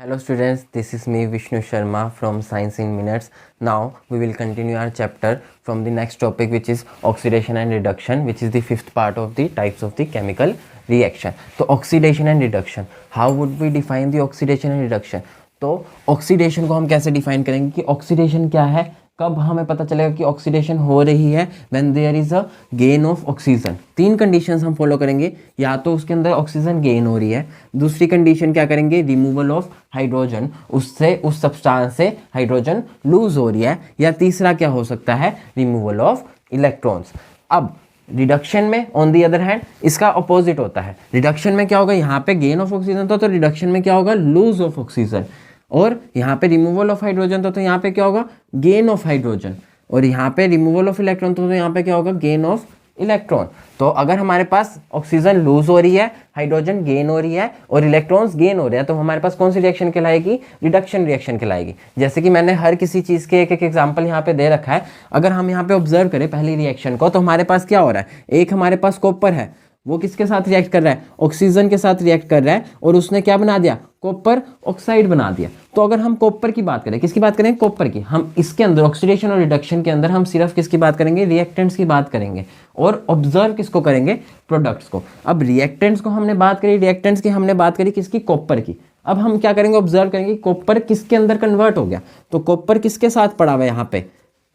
Hello students, this is me Vishnu Sharma from Science in Minutes. Now we will continue our chapter from the next topic, which is oxidation and reduction, which is the fifth part of the types of the chemical reaction. तो oxidation and reduction, how would we define the oxidation and reduction? तो oxidation को हम कैसे define करेंगे कि oxidation क्या है, कब हमें पता चलेगा कि ऑक्सीडेशन हो रही है, when there is a gain of oxygen. तीन कंडीशंस हम फॉलो करेंगे, या तो उसके अंदर ऑक्सीजन गेन हो रही है, दूसरी कंडीशन क्या करेंगे, रिमूवल ऑफ हाइड्रोजन, उससे उस सब्सटेंस से हाइड्रोजन लूज हो रही है, या तीसरा क्या हो सकता है, रिमूवल ऑफ इलेक्ट्रॉन्स। अब रिडक्शन में ऑन दी अदर हैंड इसका अपोजिट होता है। रिडक्शन में क्या होगा, यहाँ पे गेन ऑफ ऑक्सीजन तो रिडक्शन में क्या होगा, लूज ऑफ ऑक्सीजन, और यहाँ पे रिमूवल ऑफ हाइड्रोजन तो यहाँ पे क्या होगा, गेन ऑफ हाइड्रोजन, और यहाँ पे रिमूवल ऑफ इलेक्ट्रॉन तो यहाँ पे क्या होगा, गेन ऑफ इलेक्ट्रॉन। तो अगर हमारे पास ऑक्सीजन लूज हो रही है, हाइड्रोजन गेन हो रही है और इलेक्ट्रॉन्स गेन हो रहे हैं, तो हमारे पास कौन सी रिएक्शन कहलाएगी, रिडक्शन रिएक्शन कहलाएगी। जैसे कि मैंने हर किसी चीज़ के एक एक एग्जाम्पल यहाँ पे दे रखा है। अगर हम यहाँ पे ऑब्जर्व करें पहली रिएक्शन को, तो हमारे पास क्या हो रहा है, एक हमारे पास कॉपर है, वो किसके साथ रिएक्ट कर रहा है, ऑक्सीजन के साथ रिएक्ट कर रहा है, और उसने क्या बना दिया, कॉपर ऑक्साइड बना दिया। तो अगर हम कॉपर की बात करें, किसकी बात करें, कॉपर की, हम इसके अंदर ऑक्सीडेशन और रिडक्शन के अंदर हम सिर्फ किसकी बात करेंगे, रिएक्टेंट्स की बात करेंगे, और ऑब्जर्व किसको करेंगे, प्रोडक्ट्स को। अब रिएक्टेंट्स को हमने बात करी, रिएक्टेंट्स की हमने बात करी किसकी, कॉपर की। अब हम क्या करेंगे, ऑब्जर्व करेंगे कॉपर किसके अंदर कन्वर्ट हो गया। तो कॉपर किसके साथ पड़ा हुआ है यहाँ पे,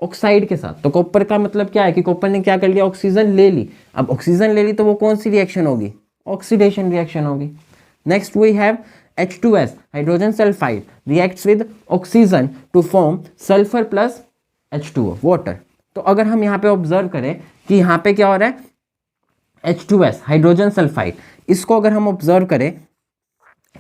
ऑक्साइड के साथ। तो कॉपर का मतलब क्या है कि कॉपर ने क्या कर लिया, ऑक्सीजन ले ली। अब ऑक्सीजन ले ली तो वो कौन सी रिएक्शन होगी, ऑक्सीडेशन रिएक्शन होगी। Next we have H2S, hydrogen sulphide reacts with oxygen to form sulphur plus H2O, water. तो अगर हम यहाँ पे ऑब्जर्व करें कि यहाँ पे क्या हो रहा है, H2S, हाइड्रोजन सल्फाइड, इसको अगर हम ऑब्जर्व करें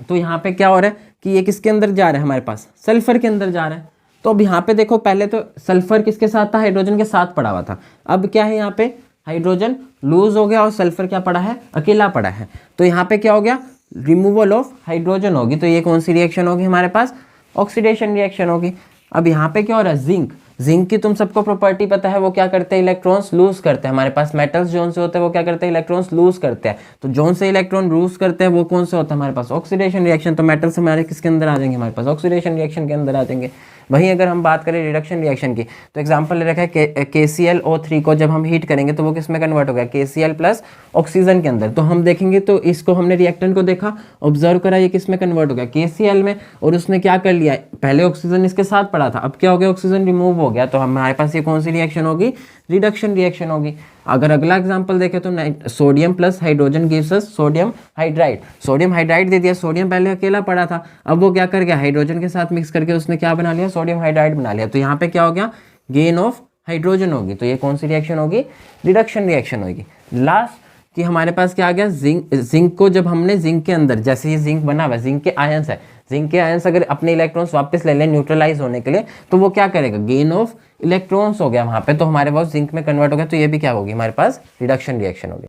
तो यहाँ पे क्या हो रहा है कि ये किसके अंदर जा रहा है, हमारे पास सल्फर के अंदर जा रहा है। तो अब यहाँ पे देखो, पहले तो सल्फर किसके साथ था, हाइड्रोजन के साथ पड़ा हुआ था। अब क्या है, यहाँ पे हाइड्रोजन लूज हो गया और सल्फर क्या पड़ा है, अकेला पड़ा है। तो यहाँ पे क्या हो गया, रिमूवल ऑफ हाइड्रोजन होगी। तो ये कौन सी रिएक्शन होगी, हमारे पास ऑक्सीडेशन रिएक्शन होगी। अब यहाँ पे क्या हो रहा है, जिंक, जिंक की तुम सबको प्रॉपर्टी पता है, वो क्या करते हैं, इलेक्ट्रॉन्स लूज करते हैं। हमारे पास मेटल्स जोन से होते हैं वो क्या करते हैं, इलेक्ट्रॉन्स लूज करते हैं। तो जोन से इलेक्ट्रॉन लूज करते हैं वो कौन से होता है, हमारे पास ऑक्सीडेशन रिएक्शन। तो मेटल्स हमारे किसके अंदर आ जाएंगे, हमारे पास ऑक्सीडेशन रिएक्शन के अंदर आ जाएंगे। वहीं अगर हम बात करें रिडक्शन रिएक्शन की, तो एग्जांपल ले रखा है KClO3 को जब हम हीट करेंगे तो वो किस में कन्वर्ट हो गया, KCl प्लस ऑक्सीजन के अंदर। तो हम देखेंगे तो इसको हमने रिएक्टेंट को देखा, ऑब्जर्व करा, ये किस में कन्वर्ट हो गया, KCl में, और उसने क्या कर लिया, पहले ऑक्सीजन इसके साथ पड़ा था, अब क्या हो गया, ऑक्सीजन रिमूव हो गया। तो हमारे पास ये कौन सी रिएक्शन होगी, रिडक्शन रिएक्शन होगी। अगर अगला एग्जांपल देखें तो sodium plus hydrogen gives us sodium hydride. Sodium hydride दे दिया, सोडियम पहले अकेला पड़ा था, अब वो क्या कर गया, हाइड्रोजन के साथ मिक्स करके उसने क्या बना लिया, सोडियम हाइड्राइड बना लिया। तो यहाँ पे क्या हो गया, गेन ऑफ हाइड्रोजन होगी। तो ये कौन सी रिएक्शन होगी, रिडक्शन रिएक्शन होगी। लास्ट कि हमारे पास क्या आ गया, जिंक। जिंक को जब हमने जिंक के अंदर, जैसे ये जिंक बना हुआ है, जिंक के आयंस है, जिंक के आयंस अगर अपने इलेक्ट्रॉन्स वापस ले लें न्यूट्रलाइज होने के लिए, तो वो क्या करेगा, गेन ऑफ इलेक्ट्रॉन्स हो गया वहां पे, तो हमारे पास जिंक में कन्वर्ट हो गया। तो ये भी क्या होगी, हमारे पास रिडक्शन रिएक्शन होगी।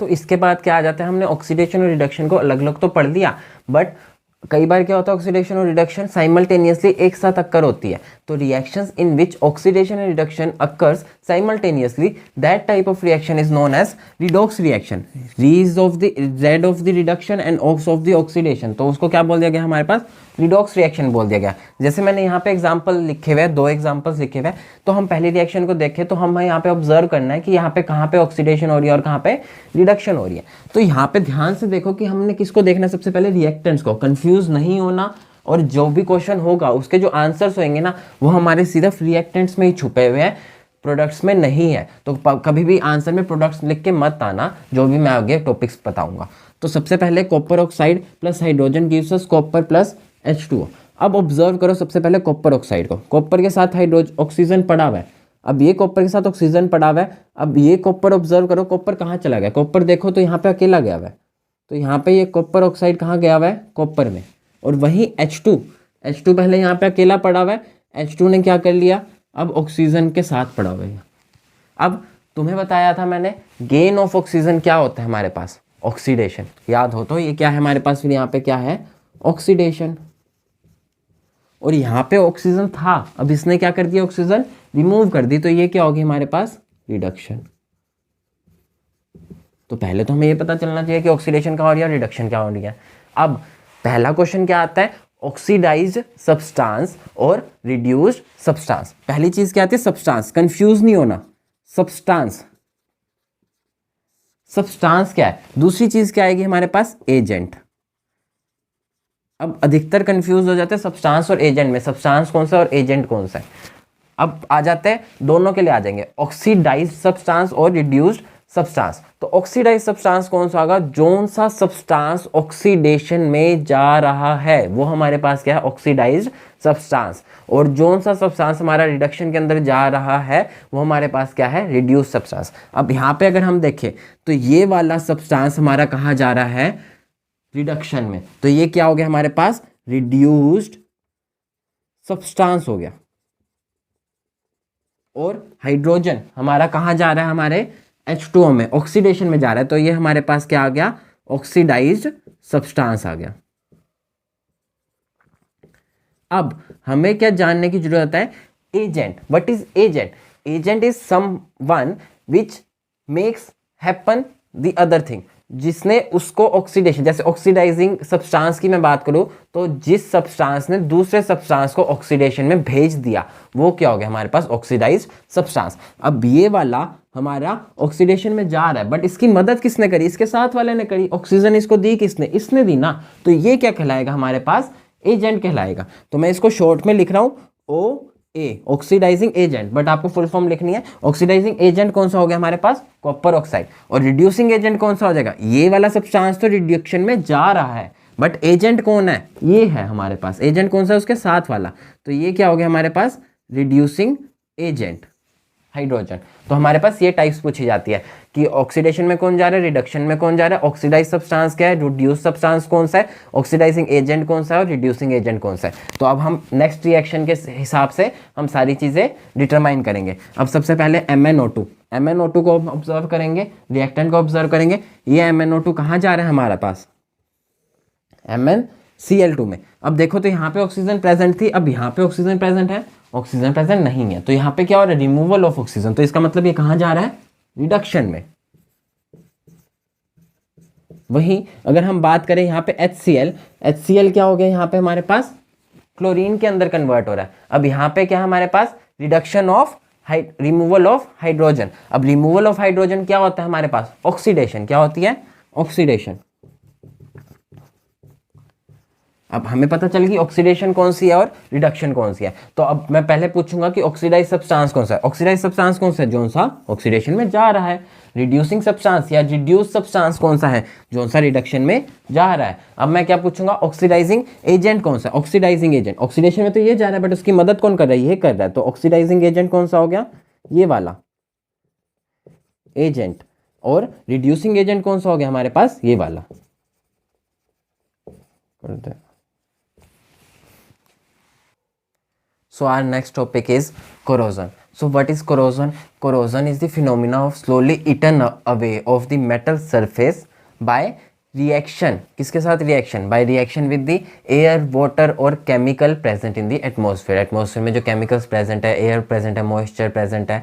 तो इसके बाद क्या आ जाता है, हमने ऑक्सीडेशन और रिडक्शन को अलग अलग तो पढ़ लिया, बट कई बार क्या होता है, ऑक्सीडेशन और रिडक्शन साइमल्टेनियसली एक साथ अक्कर होती है। तो reactions in which oxidation and reduction occurs simultaneously, that type of reaction is known as redox reaction. Rees of the zed of the reduction and ox of the oxidation, तो उसको क्या बोल दिया गया, हमारे पास रिडॉक्स रिएक्शन बोल दिया गया। जैसे मैंने यहाँ पे एग्जाम्पल लिखे हुए, दो एग्जाम्पल्स लिखे हुए, तो हम पहली रिएक्शन को देखें तो हमें यहाँ पे ऑब्जर्व करना है कि यहाँ पे कहाँ पे ऑक्सीडेशन हो रही है और कहाँ पे रिडक्शन हो रही है। तो यहाँ पे ध्यान से देखो कि हमने किसको देखना है, सबसे पहले रिएक्टेंट्स को, कंफ्यूज नहीं होना, और जो भी क्वेश्चन होगा उसके जो आंसर्स होंगे ना, वो हमारे सिर्फ रिएक्टेंट्स में ही छुपे हुए हैं, प्रोडक्ट्स में नहीं है। तो कभी भी आंसर में प्रोडक्ट्स लिख के मत आना, जो भी मैं आगे टॉपिक्स बताऊंगा। तो सबसे पहले copper oxide plus hydrogen gives अस कॉपर प्लस H2O। अब ऑब्जर्व करो सबसे पहले कॉपर ऑक्साइड को, कॉपर के साथ हाइड्रोजन ऑक्सीजन पड़ा हुआ है, अब ये कॉपर के साथ ऑक्सीजन पड़ा हुआ है। अब ये कॉपर ऑब्जर्व करो, कॉपर कहाँ चला गया, कॉपर देखो तो यहाँ पे अकेला गया हुआ है। तो यहाँ पे ये कॉपर ऑक्साइड कहाँ गया हुआ है, कॉपर में, और वहीं H2 पहले यहाँ पे अकेला पड़ा हुआ है, H2 ने क्या कर लिया, अब ऑक्सीजन के साथ पड़ा हुआ है। अब तुम्हें बताया था मैंने, गेन ऑफ ऑक्सीजन क्या होता है हमारे पास, ऑक्सीडेशन, याद हो तो ये क्या है हमारे पास, फिर यहाँ पे क्या है, ऑक्सीडेशन। और यहाँ पे ऑक्सीजन था, अब इसने क्या कर दिया, ऑक्सीजन रिमूव कर दी, तो ये क्या होगी हमारे पास, रिडक्शन। तो पहले तो हमें ये पता चलना चाहिए कि ऑक्सीडेशन क्या हो रही है, रिडक्शन क्या हो रही है। अब पहला क्वेश्चन क्या आता है, ऑक्सीडाइज्ड सब्सटेंस और रिड्यूस्ड सब्सटेंस। पहली चीज क्या आती है? सब्सटेंस, कंफ्यूज नहीं होना, सब्सटेंस। सब्सटेंस क्या है? दूसरी चीज क्या आएगी हमारे पास? एजेंट। अब अधिकतर कंफ्यूज हो जाते हैं सब्सटेंस और एजेंट में, सब्सटेंस कौन सा और एजेंट कौन सा है। अब आ जाते हैं, दोनों के लिए आ जाएंगे, ऑक्सीडाइज्ड सब्सटेंस और रिड्यूस्ड सब्सटेंस। तो ऑक्सीडाइज्ड सब्सटेंस कौन सा होगा? जोन सा सब्सटेंस ऑक्सीडेशन में जा रहा है वो हमारे पास क्या है? Oxidized substance. और जोन सा सब्सटेंस हमारा रिडक्शन के अंदर जा रहा है वो हमारे पास क्या है? Reduced substance. अब यहाँ पे अगर हम देखें तो ये वाला सब्सटेंस हमारा कहाँ जा रहा है? रिडक्शन में। तो ये क्या हो गया हमारे पास? रिड्यूस्ड सब्सटेंस हो गया। और हाइड्रोजन हमारा कहाँ जा रहा है? हमारे H2O में, ऑक्सीडेशन में जा रहा है। तो ये हमारे पास क्या आ गया? ऑक्सीडाइज्ड सब्सटेंस आ गया। अब हमें क्या जानने की जरूरत है? Agent. What is agent? Agent is someone which makes happen the other thing, जिसने उसको ऑक्सीडेशन, जैसे ऑक्सीडाइजिंग सब्सटेंस की मैं बात करूं तो जिस सब्सटेंस ने दूसरे सब्सटेंस को ऑक्सीडेशन में भेज दिया वो क्या हो गया हमारे पास? Oxidised substance. अब ये वाला हमारा ऑक्सीडेशन में जा रहा है, बट इसकी मदद किसने करी? इसके साथ वाले ने करी। ऑक्सीजन इसको दी किसने? इसने दी ना। तो ये क्या कहलाएगा हमारे पास? एजेंट कहलाएगा। तो मैं इसको शॉर्ट में लिख रहा हूं O A, oxidising agent, but आपको फुल फॉर्म लिखनी है। ऑक्सीडाइजिंग एजेंट कौन सा हो गया हमारे पास? Copper oxide. और रिड्यूसिंग एजेंट कौन सा हो जाएगा? ये वाला सब्सटेंस तो रिडक्शन में जा रहा है, बट एजेंट कौन है? ये है हमारे पास। एजेंट कौन सा है? उसके साथ वाला। तो ये क्या हो गया हमारे पास? Reducing agent, hydrogen. तो हमारे पास ये टाइप्स पूछी जाती है कि ऑक्सीडेशन में कौन जा रहा है, रिडक्शन में कौन जा रहा है, ऑक्सीडाइज सब्सटेंस क्या है, रिड्यूस सब्सटेंस कौन सा है, ऑक्सीडाइजिंग एजेंट कौन सा है और रिड्यूसिंग एजेंट कौन सा है। तो अब हम नेक्स्ट रिएक्शन के हिसाब से हम सारी चीजें डिटरमाइन करेंगे। अब सबसे पहले MnO2 को ऑब्जर्व करेंगे, रिएक्टेंट को ऑब्जर्व करेंगे। ये MnO2 कहाँ जा रहा है हमारे पास? MnCl2 में। अब देखो तो यहाँ पे ऑक्सीजन प्रेजेंट थी, अब यहाँ पे ऑक्सीजन प्रेजेंट है, ऑक्सीजन प्रेजेंट नहीं है। तो यहाँ पे क्या हो रहा है? Removal of oxygen. तो इसका मतलब ये कहाँ जा रहा है? रिडक्शन में। वहीं अगर हम बात करें यहाँ पे HCl क्या हो गया यहाँ पे हमारे पास? क्लोरीन के अंदर कन्वर्ट हो रहा है। अब यहाँ पे क्या है हमारे पास? Reduction of removal of hydrogen. अब रिमूवल ऑफ हाइड्रोजन क्या होता है हमारे पास? ऑक्सीडेशन। क्या होती है? ऑक्सीडेशन। अब हमें पता चल गई ऑक्सीडेशन कौन सी है और रिडक्शन कौन सी है। तो अब मैं पहले पूछूंगा कि ऑक्सीडाइज सब्सटेंस कौन सा है? ऑक्सीडाइज सब्सटेंस कौन सा है? जो सा ऑक्सीडेशन में जा रहा है। रिड्यूसिंग सब्सटेंस या रिड्यूस सब्सटेंस कौन सा है? जो सा रिडक्शन में जा रहा है। अब मैं क्या पूछूंगा? ऑक्सीडाइजिंग एजेंट कौन सा है? ऑक्सीडाइजिंग एजेंट, ऑक्सीडेशन में तो ये जा रहा है बट उसकी मदद कौन कर रहा है? ये कर रहा है। तो ऑक्सीडाइजिंग एजेंट कौन सा हो गया? ये वाला एजेंट। और रिड्यूसिंग एजेंट कौन सा हो गया हमारे पास? ये वाला। So our next topic is corrosion. So what is corrosion? Corrosion is the phenomena of slowly eaten away of the metal surface by reaction. किसके साथ reaction? By reaction with the air, water और chemical present in the atmosphere. Atmosphere में जो chemicals present है, air present है, moisture present है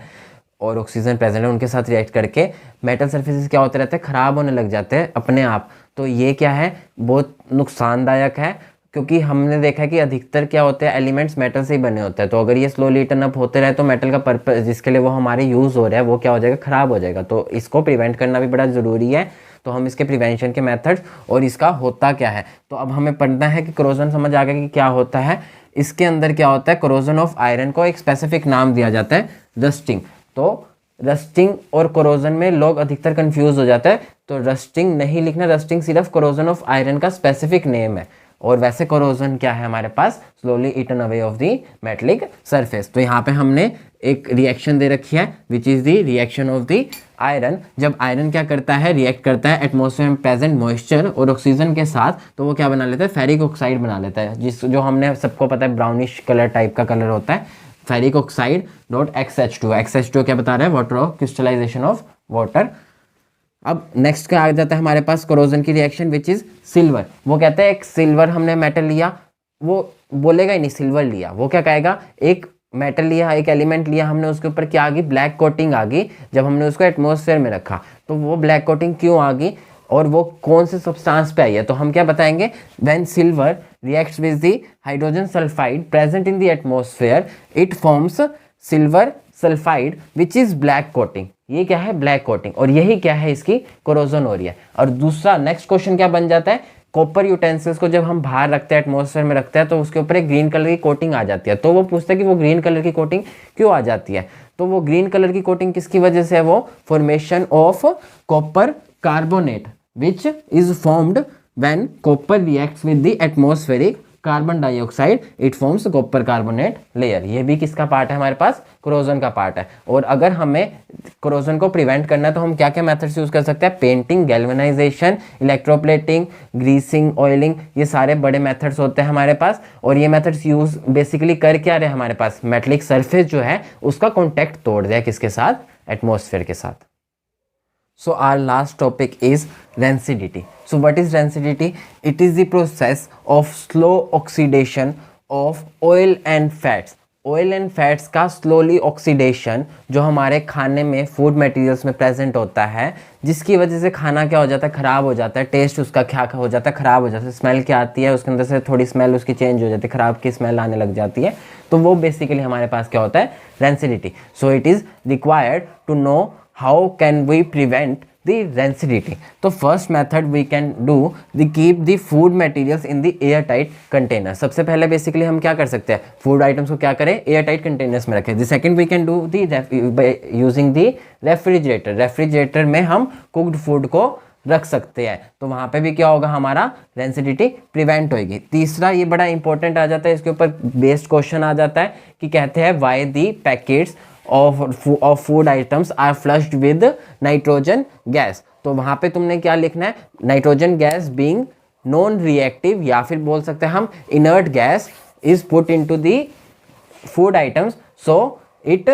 और oxygen present है, उनके साथ रिएक्ट करके मेटल सर्फेसेस क्या होते रहते हैं? खराब होने लग जाते हैं अपने आप। तो ये क्या है? बहुत नुकसानदायक है, क्योंकि हमने देखा है कि अधिकतर क्या होते हैं? एलिमेंट्स मेटल से ही बने होते हैं। तो अगर ये स्लोली टर्न अप होते रहे तो मेटल का पर्पस जिसके लिए वो हमारे यूज़ हो रहा है वो क्या हो जाएगा? खराब हो जाएगा। तो इसको प्रिवेंट करना भी बड़ा ज़रूरी है। तो हम इसके प्रिवेंशन के मेथड्स और इसका होता क्या है, तो अब हमें पढ़ना है कि कोरोजन समझ आ गया कि क्या होता है। इसके अंदर क्या होता है? कोरोजन ऑफ आयरन को एक स्पेसिफिक नाम दिया जाता है, रस्टिंग। तो रस्टिंग और कोरोजन में लोग अधिकतर कंफ्यूज हो जाते हैं, तो रस्टिंग नहीं लिखना, रस्टिंग सिर्फ कोरोजन ऑफ आयरन का स्पेसिफिक नेम है। और वैसे कोरोजन क्या है हमारे पास? Slowly eaten away of the metallic surface. तो यहाँ पे हमने एक रिएक्शन दे रखी है which is the reaction of the iron. जब आयरन क्या करता है? रिएक्ट करता है एटमॉस्फेयर में प्रेजेंट मॉइस्चर और ऑक्सीजन के साथ, तो वो क्या बना लेता है? फेरिक ऑक्साइड बना लेता है, जिस जो हमने सबको पता है ब्राउनिश कलर टाइप का कलर होता है, ferric oxide dot XH2। XH2 क्या बता रहा है? Water of crystallization of water. अब नेक्स्ट क्या आ जाता है हमारे पास? कोरोजन की रिएक्शन विच इज सिल्वर। वो कहते हैं एक सिल्वर हमने मेटल लिया, वो बोलेगा ही नहीं सिल्वर लिया, वो क्या कहेगा? एक मेटल लिया, एक एलिमेंट लिया हमने, उसके ऊपर क्या आ गई? ब्लैक कोटिंग आ गई। जब हमने उसको एटमॉस्फेयर में रखा तो वो ब्लैक कोटिंग क्यों आ गई? और वो कौन से सब्सटेंस पे आई है, तो हम क्या बताएंगे, when silver reacts with the hydrogen sulphide present in the atmosphere it forms silver sulphide which is black coating. ये क्या है, ब्लैक कोटिंग, और यही क्या है, इसकी कोरोजन हो रही है। और दूसरा नेक्स्ट क्वेश्चन क्या बन जाता है, कॉपर यूटेंसिल्स को जब हम बाहर रखते हैं, एटमॉस्फेयर में रखते हैं, तो उसके ऊपर एक ग्रीन कलर की कोटिंग आ जाती है। तो वो पूछता है कि वो ग्रीन कलर की कोटिंग क्यों आ जाती है, तो वो ग्रीन कलर की कोटिंग किसकी वजह से है, वो formation of copper carbonate which is formed when copper reacts with the atmospheric carbon dioxide it forms copper carbonate layer. ये भी किसका पार्ट है, हमारे पास कोरोजन का पार्ट है। और अगर हमें कोरोजन को प्रिवेंट करना है तो हम क्या क्या मेथड्स यूज कर सकते हैं, painting, galvanisation, electroplating, greasing, oiling, ये सारे बड़े मेथड्स होते हैं हमारे पास। और ये मेथड्स यूज बेसिकली कर क्या रहे, हमारे पास मेटलिक सरफेस जो है उसका कॉन्टैक्ट तोड़ दिया किसके साथ, एटमॉस्फेयर के साथ। So our last topic is rancidity. So what is rancidity? It is the process of slow oxidation of oil and fats. Oil and fats का slowly oxidation जो हमारे खाने में फूड मटेरियल्स में प्रेजेंट होता है, जिसकी वजह से खाना क्या हो जाता है, ख़राब हो जाता है, टेस्ट उसका क्या हो जाता है, ख़राब हो जाता है, स्मेल क्या आती है उसके अंदर से, थोड़ी स्मेल उसकी चेंज हो जाती है, ख़राब की स्मेल आने लग जाती है। तो वो बेसिकली हमारे पास क्या होता है, rancidity. So it is required to know how can we prevent the rancidity. तो first method we can do the keep the food materials in the airtight container. सबसे पहले बेसिकली हम क्या कर सकते हैं, फूड आइटम्स को क्या करें, एयरटाइट कंटेनर्स में रखें। The second we can do the by using the refrigerator. Refrigerator में हम कुक्ड फूड को रख सकते हैं, तो वहाँ पे भी क्या होगा, हमारा रेंसिडिटी प्रिवेंट होगी। तीसरा ये बड़ा इंपॉर्टेंट आ जाता है, इसके ऊपर बेस्ड क्वेश्चन आ जाता है कि कहते हैं why the packets of food items are flushed with nitrogen gas। तो वहाँ पे तुमने क्या लिखना है, nitrogen gas being non reactive, या फिर बोल सकते हैं हम inert gas is put into the food items so it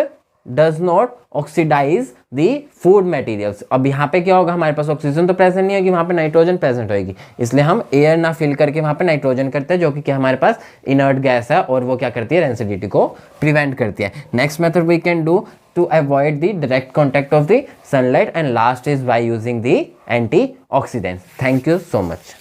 does not oxidise the food materials. अब यहाँ पे क्या होगा, हमारे पास ऑक्सीजन तो प्रेजेंट नहीं होगी, वहाँ पे नाइट्रोजन प्रेजेंट होगी, इसलिए हम एयर ना फिल करके वहाँ पे नाइट्रोजन करते हैं, जो कि क्या हमारे पास इनर्ट गैस है, और वो क्या करती है, रेंसिडिटी को प्रिवेंट करती है। Next method we can do to avoid the direct contact of the sunlight, and last is by using the antioxidants. Thank you so much.